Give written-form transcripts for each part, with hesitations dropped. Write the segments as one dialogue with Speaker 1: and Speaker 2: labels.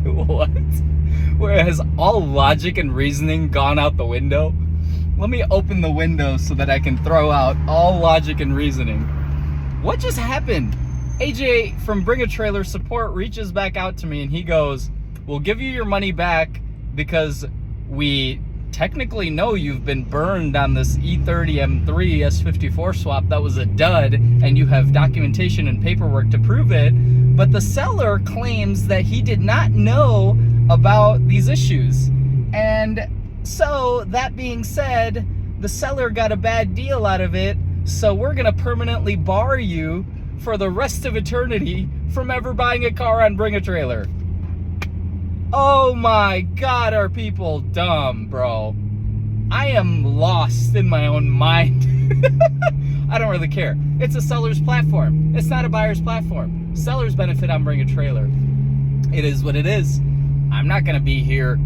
Speaker 1: What? Where has all logic and reasoning gone out the window? Let me open the window so that I can throw out all logic and reasoning. What just happened? AJ from Bring a Trailer Support reaches back out to me and he goes, "We'll give you your money back because we technically know you've been burned on this E30 M3 S54 swap that was a dud and you have documentation and paperwork to prove it." But the seller claims that he did not know about these issues. And so that being said, the seller got a bad deal out of it. So we're gonna permanently bar you for the rest of eternity from ever buying a car on Bring a Trailer. Oh my God, are people dumb, bro? I am lost in my own mind. I don't really care. It's a seller's platform. It's not a buyer's platform. Sellers benefit on Bring a Trailer. It is what it is. I'm not gonna be here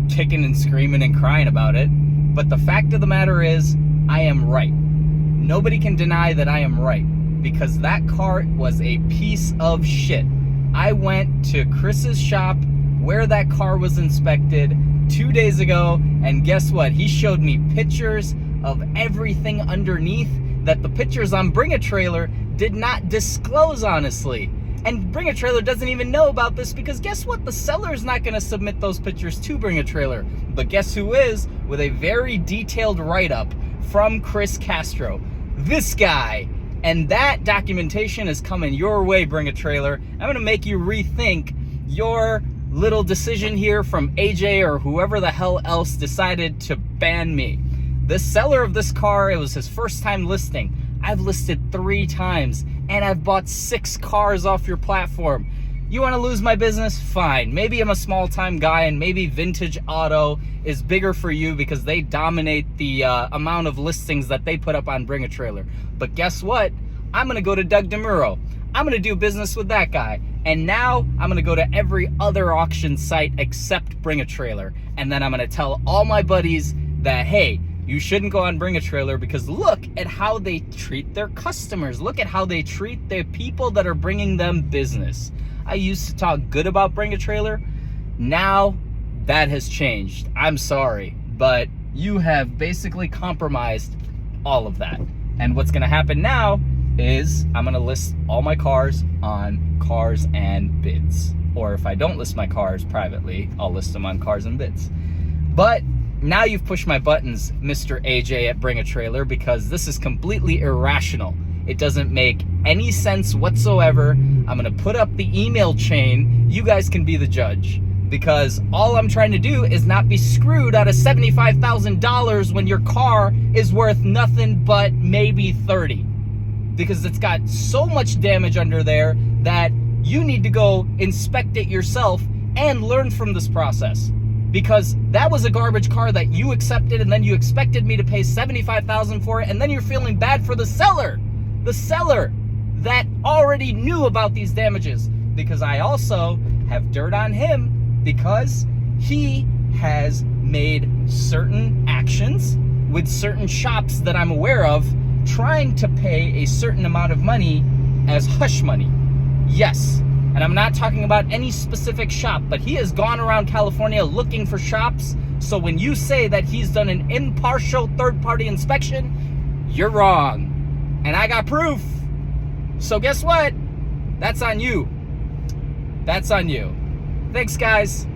Speaker 1: kicking and screaming and crying about it. But the fact of the matter is, I am right. Nobody can deny that I am right, because that car was a piece of shit. I went to Chris's shop where that car was inspected 2 days ago, and guess what? He showed me pictures of everything underneath that the pictures on Bring a Trailer did not disclose, honestly. And Bring a Trailer doesn't even know about this because guess what? The seller's not going to submit those pictures to Bring a Trailer. But guess who is? With a very detailed write-up from Chris Castro. This guy. And that documentation is coming your way, Bring a Trailer. I'm going to make you rethink your little decision here from AJ or whoever the hell else decided to ban me. The seller of this car, it was his first time listing. I've listed 3 times and I've bought 6 cars off your platform. You want to lose my business? Fine. Maybe I'm a small time guy and maybe Vintage Auto is bigger for you because they dominate the amount of listings that they put up on Bring a Trailer. But guess what? I'm going to go to Doug DeMuro. I'm going to do business with that guy. And now I'm going to go to every other auction site except Bring a Trailer. And then I'm going to tell all my buddies that, hey, you shouldn't go on Bring a Trailer because look at how they treat their customers. Look at how they treat the people that are bringing them business. I used to talk good about Bring a Trailer. Now that has changed. I'm sorry, but you have basically compromised all of that. And what's going to happen now is I'm going to list all my cars on Cars and Bids. Or if I don't list my cars privately, I'll list them on Cars and Bids. But now you've pushed my buttons, Mr. AJ at Bring a Trailer, because this is completely irrational. It doesn't make any sense whatsoever. I'm going to put up the email chain. You guys can be the judge. Because all I'm trying to do is not be screwed out of $75,000 when your car is worth nothing but maybe 30. Because it's got so much damage under there that you need to go inspect it yourself and learn from this process. Because that was a garbage car that you accepted and then you expected me to pay $75,000 for it, and then you're feeling bad for the seller that already knew about these damages. Because I also have dirt on him because he has made certain actions with certain shops that I'm aware of, trying to pay a certain amount of money as hush money. Yes, and I'm not talking about any specific shop, but he has gone around California looking for shops. So when you say that he's done an impartial third-party inspection, you're wrong. And I got proof. So guess what? That's on you. That's on you. Thanks, guys.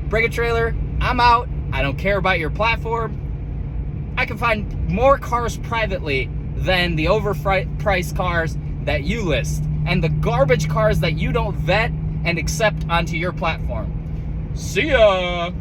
Speaker 1: Bring a Trailer, I'm out. I don't care about your platform. I can find more cars privately than the overpriced cars that you list and the garbage cars that you don't vet and accept onto your platform. See ya!